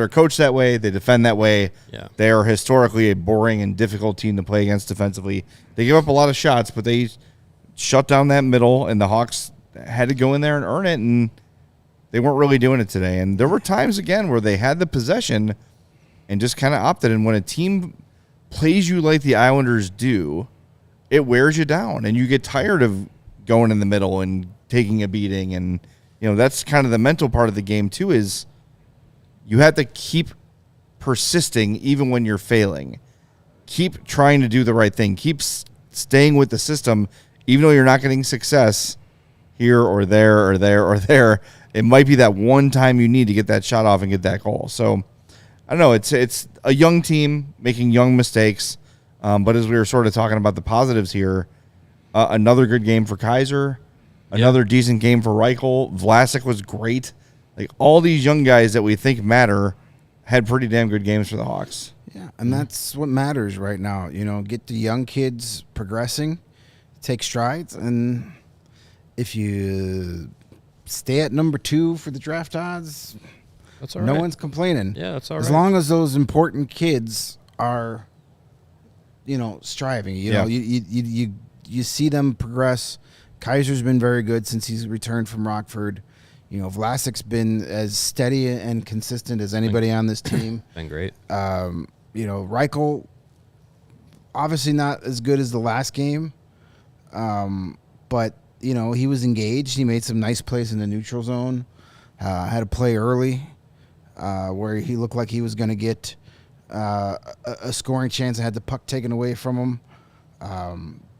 coached that way. They defend that way. Yeah. They are historically a boring and difficult team to play against defensively. They give up a lot of shots, but they shut down that middle, and the Hawks had to go in there and earn it, and they weren't really doing it today. And there were times, again, where they had the possession and just kind of opted. And when a team plays you like the Islanders do, it wears you down, and you get tired of going in the middle and taking a beating. And, you know, that's kind of the mental part of the game, too, is you have to keep persisting even when you're failing. Keep trying to do the right thing. Keep staying with the system, even though you're not getting success here or there or there or there. It might be that one time you need to get that shot off and get that goal. So, I don't know. It's a young team making young mistakes. But as we were sort of talking about the positives here, another good game for Kaiser, another decent game for Reichel. Vlasic was great. Like, all these young guys that we think matter had pretty damn good games for the Hawks. Yeah, and that's what matters right now. You know, get the young kids progressing, take strides, and if you stay at number 2 for the draft odds, That's all no right. one's complaining. Yeah, that's all as right. long as those important kids are, striving. You know, you see them progress. Kaiser's been very good since he's returned from Rockford. Vlasic's been as steady and consistent as anybody on this team. Been great. Reichel, obviously not as good as the last game, but he was engaged. He made some nice plays in the neutral zone. Had a play early where he looked like he was going to get a scoring chance and had the puck taken away from him.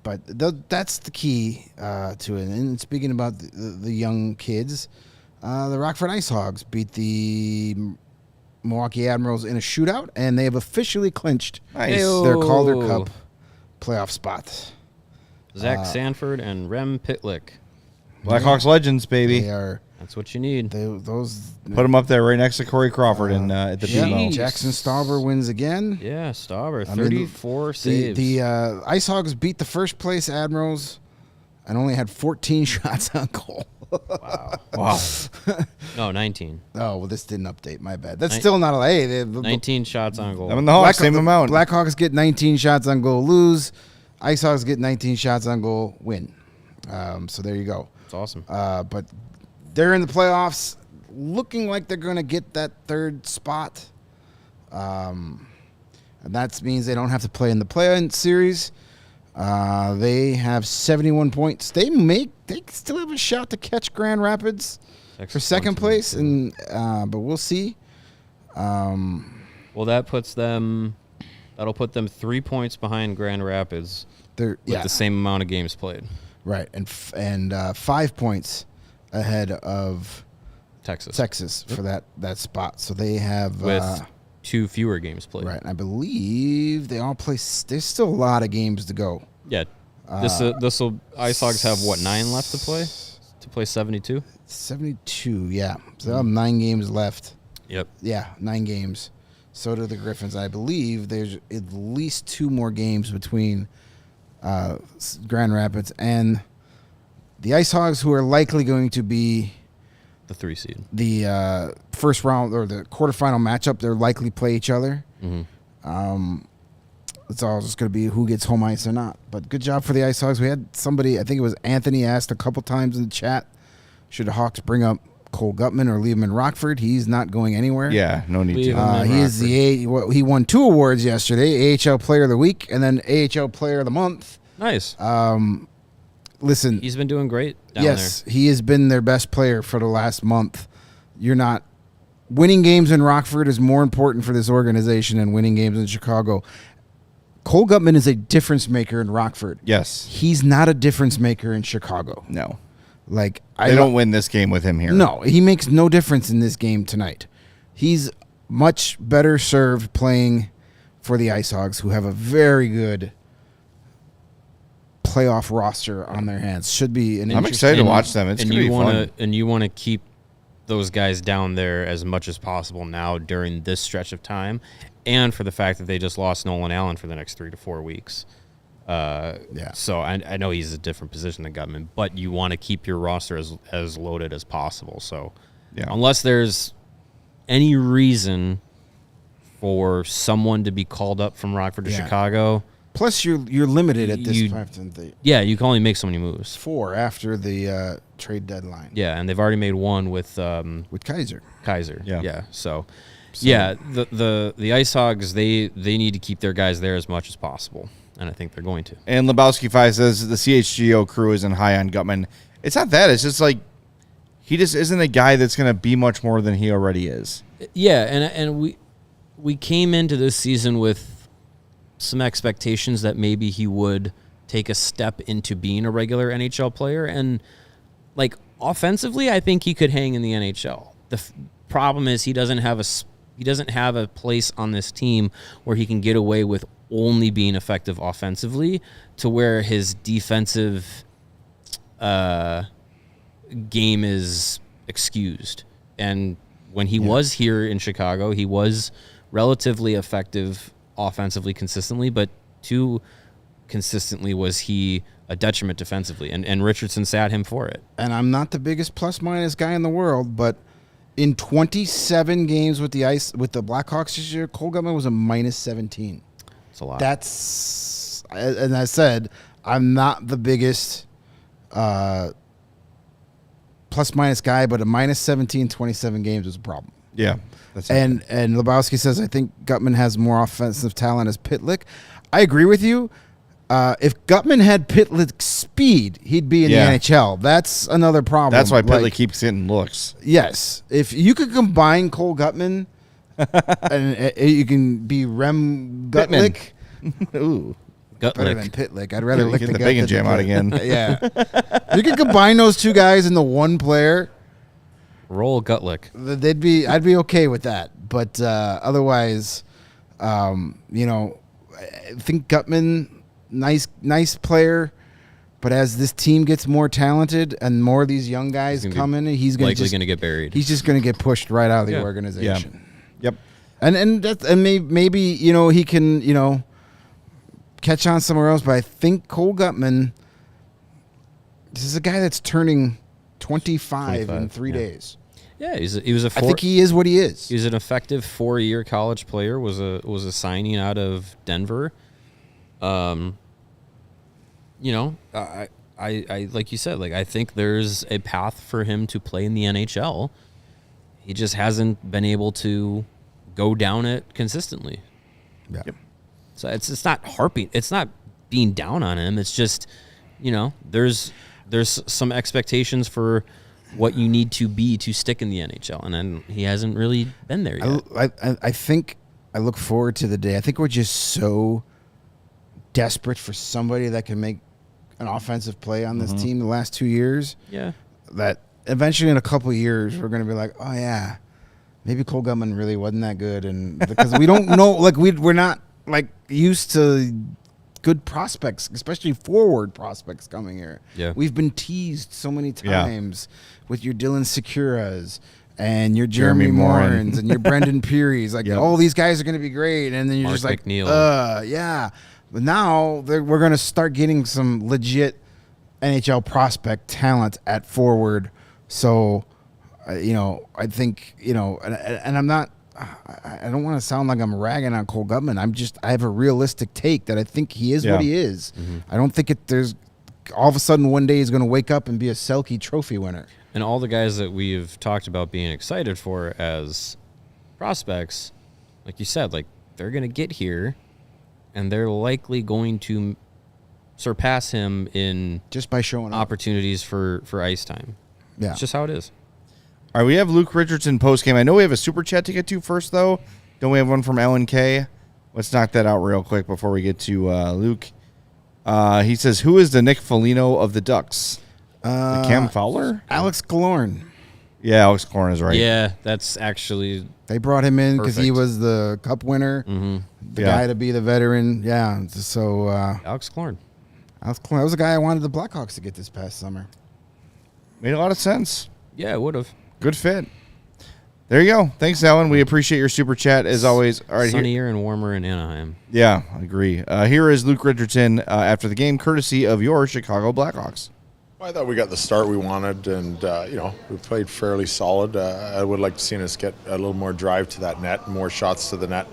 But that's the key to it. And speaking about the young kids, the Rockford IceHogs beat the Milwaukee Admirals in a shootout, and they have officially clinched their Calder Cup playoff spot. Zach Sanford and Rem Pitlick. Blackhawks legends, baby. They are. That's what you need. Those Put them up there right next to Corey Crawford at the BMO. Jackson Stauber wins again. Yeah, Stauber, 34 saves. The IceHogs beat the first place Admirals and only had 14 shots on goal. Wow. No, 19. Oh, well, this didn't update. My bad. That's still not a... Hey, 19 shots on goal. I'm in the Hawks, same amount. Blackhawks get 19 shots on goal, lose. IceHogs get 19 shots on goal, win. So there you go. That's awesome. But they're in the playoffs, looking like they're going to get that third spot. And that means they don't have to play in the play-in series. They have 71 points. They still have a shot to catch Grand Rapids for second place, but we'll see. Well, that'll put them 3 points behind Grand Rapids with the same amount of games played. Right, and 5 points ahead of Texas for that spot. So they have with 2 fewer games played. Right, and I believe they all play. There's still a lot of games to go. Yeah, this will IceHogs have what, 9 left to play 72. 72, yeah. So they have 9 games left. Yep. Yeah, 9 games. So do the Griffins. I believe there's at least 2 more games between Grand Rapids and the IceHogs, who are likely going to be The 3 seed. the first round or the quarterfinal matchup. They'll likely play each other. Mm-hmm. It's all just going to be who gets home ice or not. But good job for the IceHogs. We had somebody, I think it was Anthony, asked a couple times in the chat, should the Hawks bring up Cole Gutman or leave him in Rockford? He's not going anywhere. Yeah, no need Leave to. him in He is he won 2 awards yesterday: AHL Player of the Week and then AHL Player of the Month. Nice. Listen, He's been doing great down there. yes, he has been their best player for the last month. You're not winning games in Rockford is more important for this organization than winning games in Chicago. Cole Gutman is a difference maker in Rockford. Yes. He's not a difference maker in Chicago. No. Like They don't win this game with him here. No, he makes no difference in this game tonight. He's much better served playing for the IceHogs, who have a very good playoff roster on their hands. Should be an I'm excited to watch them. It's and going to you be wanna fun. and you want to keep those guys down there as much as possible now during this stretch of time, and for the fact that they just lost Nolan Allen for the next 3 to 4 weeks. So I know he's a different position than Gutman, but you want to keep your roster as loaded as possible. So unless there's any reason for someone to be called up from Rockford to Chicago, Plus, you're limited at this You- 5-10. you can only make so many moves. 4 after the trade deadline. Yeah, and they've already made one with With Kaiser. Yeah. So yeah, the IceHogs they need to keep their guys there as much as possible, and I think they're going to. And Lebowski 5 says the CHGO crew isn't high on Gutman. It's not that. It's just like he just isn't a guy that's going to be much more than he already is. Yeah, and we came into this season with some expectations that maybe he would take a step into being a regular NHL player, and like offensively, I think he could hang in the NHL. The problem is he doesn't have a place on this team where he can get away with only being effective offensively, to where his defensive game is excused. And when he was here in Chicago, he was relatively effective offensively consistently, but too consistently was he a detriment defensively, and Richardson sat him for it. And I'm not the biggest plus-minus guy in the world, but In 27 games with the Blackhawks this year, Cole Gutman was a -17. It's a lot. That's, and I said, I'm not the biggest plus-minus guy, but a -17, 27 games is a problem. Yeah. That's it. And Lebowski says, I think Gutman has more offensive talent as Pitlick. I agree with you. If Gutman had Pitlick's speed, he'd be in Yeah. the NHL. That's another problem. That's why Pitlick Like, keeps getting looks. yes. If you could combine Cole Gutman and you can be Rem Gutlick. Ooh. Better than Gutlick. Pitlick. I'd rather lick Get the the gut bacon than jam the out Pit. again. Yeah. You could combine those two guys into one player. Roll Gutlick. I'd be okay with that. But otherwise, you know, I think Gutman, nice player. But as this team gets more talented and more of these young guys He's gonna come be in, he's going likely to going to get buried. He's just going to get pushed right out of the Yeah. organization. Yep. And maybe you know he can catch on somewhere else. But I think Cole Gutman, this is a guy that's turning 25 in 25, 3 yeah. days. Yeah, he was a I think he is what he is. He was an effective 4-year college player. Was a signing out of Denver. I like you said, like I think there's a path for him to play in the NHL. He just hasn't been able to go down it consistently. Yeah. So it's not harping. It's not being down on him. It's just, there's some expectations for what you need to be to stick in the NHL, and then he hasn't really been there yet. I think I look forward to the day. I think we're just so desperate for somebody that can make an offensive play on this team the last 2 years. Yeah. That eventually in a couple of years we're going to be like, oh yeah, maybe Cole Gutman really wasn't that good, and because we don't know, like we're not like used to good prospects, especially forward prospects coming here. Yeah. We've been teased so many Yeah. times with your Dylan Securas and your Jeremy Jeremy Morin. Morins and your Brendan Peary's. Like, Yep. oh, these guys are going to be great. And then you're Mark just like, McNeil. yeah. But now we're going to start getting some legit NHL prospect talent at forward. So, I think, and I'm not, I don't want to sound like I'm ragging on Cole Gutman. I have a realistic take that I think he is what he is. I don't think there's all of a sudden one day he's going to wake up and be a Selke Trophy winner. And all the guys that we've talked about being excited for as prospects, like you said, like they're going to get here and they're likely going to surpass him in Just by showing up. opportunities for ice time. Yeah. It's just how it is. All right, we have Luke Richardson postgame. I know we have a super chat to get to first, though. Don't we have one from Ellen K? Let's knock that out real quick before we get to Luke. He says, who is the Nick Foligno of the Ducks? The Cam Fowler? Alex Killorn. Yeah, Alex Killorn is right. Yeah, that's actually They brought him in because he Perfect. was the cup winner, the Yeah. guy to be the veteran. Yeah, so Alex Killorn. Alex Killorn, that was the guy I wanted the Blackhawks to get this past summer. Made a lot of sense. Yeah, it would have. Good fit. There you go. Thanks, Alan. We appreciate your super chat as always. All right, here, Sunnier and warmer in Anaheim. yeah, I agree. Here is Luke Richardson after the game, courtesy of your Chicago Blackhawks. I thought we got the start we wanted, and we played fairly solid. I would like to see us get a little more drive to that net, more shots to the net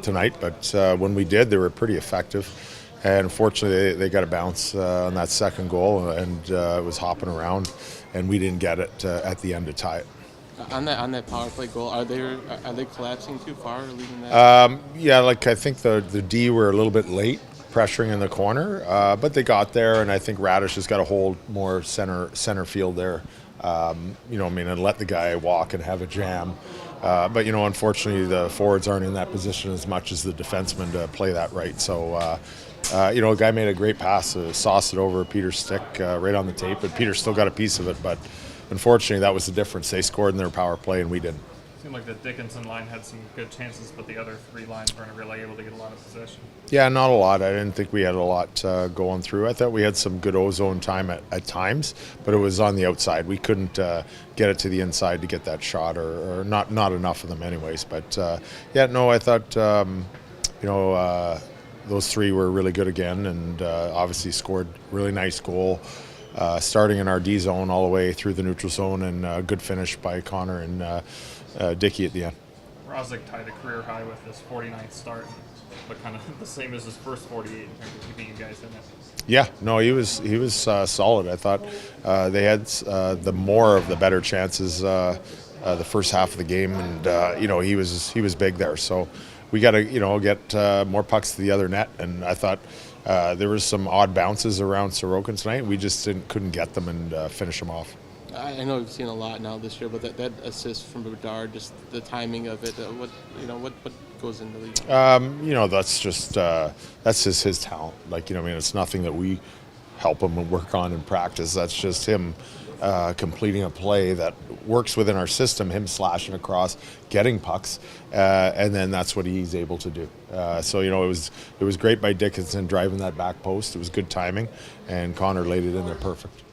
tonight. But when we did, they were pretty effective. And unfortunately, they got a bounce on that second goal, and it was hopping around, and we didn't get it at the end to tie it. On that power play goal, are they collapsing too far or leaving that? Yeah, like I think the D were a little bit late pressuring in the corner, but they got there, and I think Radish has got to hold more center field there. And let the guy walk and have a jam. But unfortunately, the forwards aren't in that position as much as the defensemen to play that right. So, the guy made a great pass, sauced it over Peter's stick right on the tape, and Peter still got a piece of it. But unfortunately, that was the difference. They scored in their power play, and we didn't. Seemed like the Dickinson line had some good chances, but the other three lines weren't really able to get a lot of possession. Yeah, not a lot. I didn't think we had a lot going through. I thought we had some good ozone time at times, but it was on the outside. We couldn't get it to the inside to get that shot, or not enough of them anyways. But, I thought, those three were really good again, and obviously scored a really nice goal. starting in our D zone all the way through the neutral zone, and a good finish by Connor and Dickey at the end. Marazek tied a career high with his 49th start, but kind of the same as his first 48 in terms of keeping you guys in it. Yeah, no, he was solid. I thought they had the more of the better chances the first half of the game, and he was big there. So we got to get more pucks to the other net, and I thought there was some odd bounces around Sorokin tonight. We just couldn't get them and finish them off. I know we've seen a lot now this year, but that assist from Bedard, just the timing of it, what goes into the that's just his talent. It's nothing that we help him work on in practice. That's just him completing a play that works within our system, him slashing across, getting pucks, and then that's what he's able to do. It was great by Dickinson driving that back post. It was good timing, and Connor laid it in there perfect.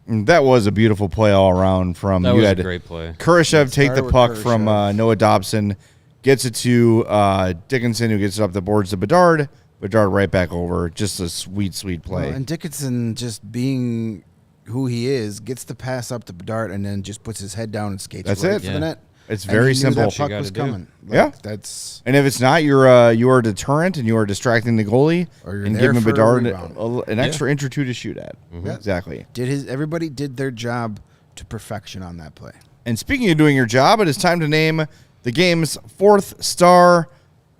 That was a beautiful play all around. That was a great play. Kurashev take the puck Kurashev from Noah Dobson, gets it to Dickinson, who gets it up the boards to Bedard. Bedard right back over. Just a sweet, sweet play. Well, and Dickinson, just being who he is, gets the pass up to Bedard and then just puts his head down and skates That's right it. for the net. It's And very he knew simple. that puck was coming. Yeah. That's And if it's not, you are a deterrent and you are distracting the goalie Or you're and there giving for a Bedard rebound. an extra inch or two to shoot at. Yeah. Exactly. everybody did their job to perfection on that play. And speaking of doing your job, it is time to name the game's fourth star.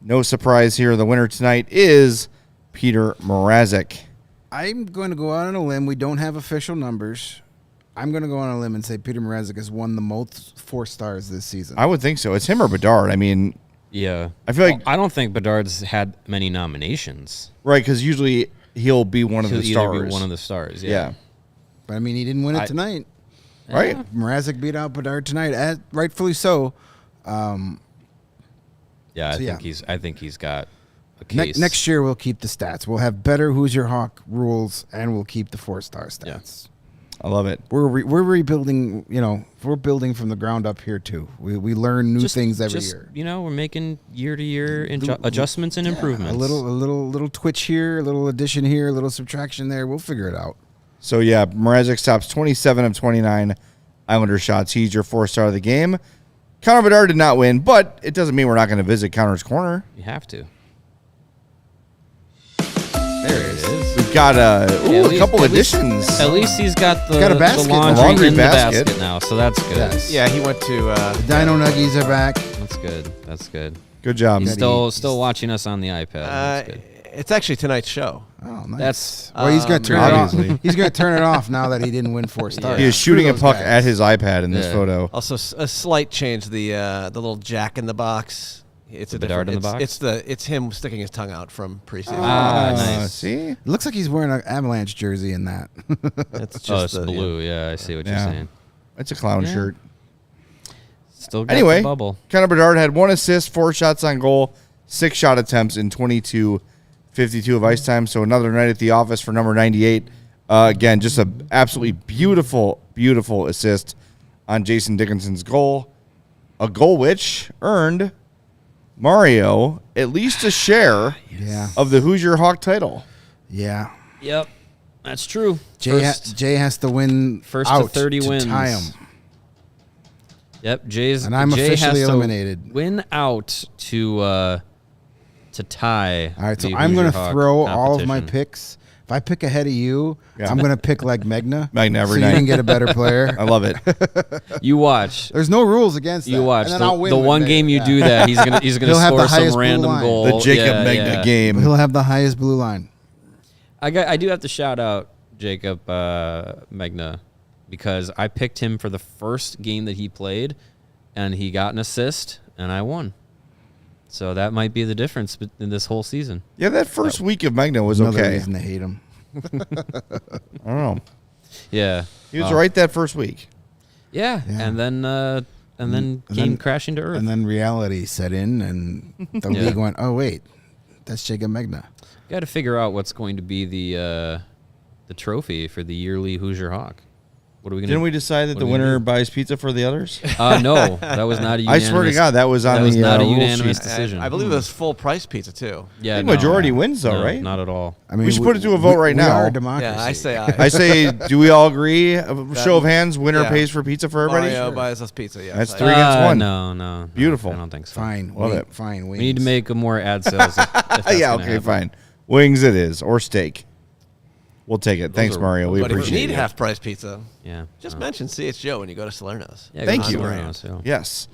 No surprise here. The winner tonight is Peter Marazek. I'm going to go out on a limb. We don't have official numbers. I'm going to go on a limb and say Peter Marazek has won the most 4 stars this season. I would think so. It's him or Bedard. I mean, Yeah. I feel like I don't think Bedard's had many nominations. right, because usually he'll be one of He'll the either stars. be one of the stars. Yeah. But I mean, he didn't win it tonight. Right. Marazek beat out Bedard tonight, rightfully so. Yeah, So, I think he's got a case. Next year, we'll keep the stats. We'll have better Who's Your Hawk rules, and we'll keep the 4-star stats. I love it. We're rebuilding. We're building from the ground up here too. We learn new things every year. We're making year-to-year adjustments and improvements. A little twitch here, a little addition here, a little subtraction there. We'll figure it out. So, yeah, Marazek stops 27 of 29 Islander shots. He's your 4-star of the game. Connor Bedard did not win, but it doesn't mean we're not going to visit Connor's Corner. You have to. There it is. We've got a couple additions. At least he's got the, Got a basket. the laundry, A laundry in basket. the basket now, so that's good. Yes. Yeah, he went to. The Dino Nuggies are back. That's good. That's good. Good job. He's still watching us on the iPad. That's good. It's actually tonight's show. Oh, nice. That's well, he's going to turn it obviously. off. He's going to turn it off now that he didn't win 4 stars. He is shooting a Screw puck those at guys. his iPad in this Yeah. photo. Also, a slight change. The little Jack in the box. It's a Bedard in the different- box? It's him sticking his tongue out from preseason. nice. See? It looks like he's wearing an Avalanche jersey in that. It's just Oh, it's the, blue. Yeah, I see what you're Yeah. saying. It's a clown Yeah. shirt. Still got Anyway, the bubble. Connor Bedard had 1 assist, 4 shots on goal, 6 shot attempts in 22-52 of ice time. So another night at the office for number 98. Again, just a absolutely beautiful, beautiful assist on Jason Dickinson's goal. A goal which earned Mario at least a share Yeah. of the Hoosier Hawk title. Yeah. Yep, that's true. Jay First- has to win first to out 30 to wins. tie him. Yep, And I'm Jay officially has to eliminated. Win out to tie. All right, so the I'm going to Hoosier Hawk throw all of my competition. picks. If I pick ahead of you, Yeah. I'm going to pick like Megna. Megna every so night. you can get a better player. I love it. You watch. There's no rules against that. You watch. And then I'll win The with one Megna. game you Yeah. do that, he's gonna He'll have the score highest some blue random line. goal. The Jacob Yeah, Megna yeah. game. He'll have the highest blue line. I do have to shout out Jacob Megna because I picked him for the first game that he played, and he got an assist, and I won. So that might be the difference in this whole season. Yeah, that first week of Magna was Another okay. reason to hate him. I don't know. Yeah, He was right that first week. Yeah, Yeah. and then came then- crashing to earth. And then reality set in, and the Yeah. league went, oh, wait, that's Jacob Megna. Got to figure out what's going to be the trophy for the yearly Hoosier Hawk. What are we gonna? Didn't we decide that the winner buys pizza for the others? No, that was not a I unanimous. swear to God, that was on that was the not a rule unanimous sheet. decision. I believe it was full price pizza too. Yeah, I think majority wins, though, no, right? Not at all. I mean, We should put it to a vote right we now. are a democracy. Yeah, I say I say, do we all agree? A show of hands, winner Yeah. pays for pizza for everybody? Mario buys us pizza. Yes, That's I- 3 against 1. No. Beautiful. I don't think so. Fine. Love wing- it. Fine. We need to make more ad sales. If that's Yeah, gonna okay, happen. fine. Wings it is, or steak. We'll take it. Thanks, are- Mario. We But if you appreciate need it. half price pizza, Yeah. just mention CHGO when you go to Salerno's. Yeah, Thank go you. to Salerno's, yeah. Yes.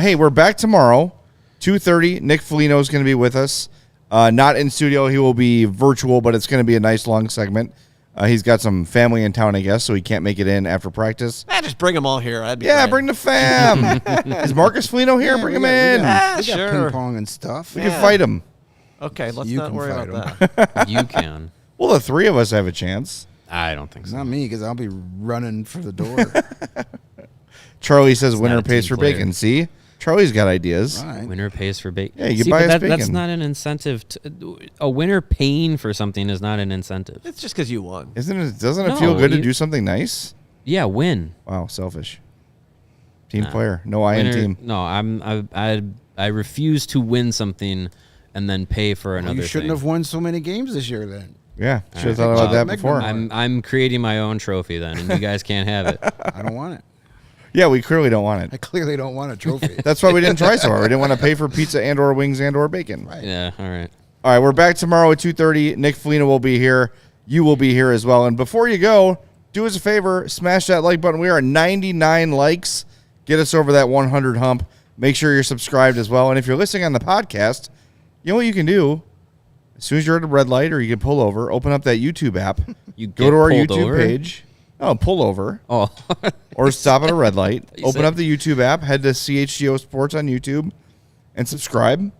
Hey, we're back tomorrow, 2:30. Nick Foligno is going to be with us. Not in studio. He will be virtual, but it's going to be a nice long segment. He's got some family in town, I guess, so he can't make it in after practice. Just bring them all here. I'd be Yeah, grand. bring the fam. Is Marcus Foligno here? Bring him in. We got sure. ping pong and stuff. We can fight him. Okay, let's You not can worry fight about 'em. that. You can. Well, the three of us have a chance. I don't think so. Not me, because I'll be running for the door. Charlie says winner not a pays team for player. bacon. See? Charlie's got ideas. All right. Winner pays for bacon. Yeah, you See, buy but us That's bacon. not an incentive. A winner paying for something is not an incentive. It's just because you won. Doesn't it No, feel good to you- do something nice? Yeah, win. Wow, selfish. Team player. No I in Winner- team. No, I refuse to win something and then pay for another. You shouldn't thing. have won so many games this year then. Yeah, should have thought Well, about that make before. them- I'm creating my own trophy then, and you guys can't have it. I don't want it. Yeah, we clearly don't want I it. clearly don't want a trophy. That's why we didn't try so hard. We didn't want to pay for pizza and or wings and or bacon. Right. Yeah, all right. All right, we're back tomorrow at 2:30. Nick Foligno will be here. You will be here as well. And before you go, do us a favor, smash that like button. We are at 99 likes. Get us over that 100 hump. Make sure you're subscribed as well. And if you're listening on the podcast, you know what you can do? As soon as you're at a red light or you can pull over, open up that YouTube app. You Go get to our pulled YouTube over? page. Oh, pull over. Oh, Or stop at a red light. You Open said- up the YouTube app. Head to CHGO Sports on YouTube and subscribe.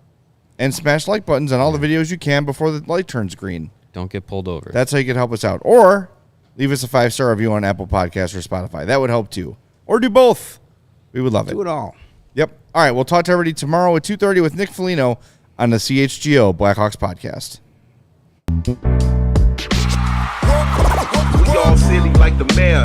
And smash like buttons on all the videos you can before the light turns green. don't get pulled over. That's how you can help us out. Or leave us a 5-star review on Apple Podcasts or Spotify. That would help too. Or do both. We would love it. Do it all. Yep. All right. We'll talk to everybody tomorrow at 2:30 with Nick Foligno on the CHGO Blackhawks Podcast. We all silly like the mayor.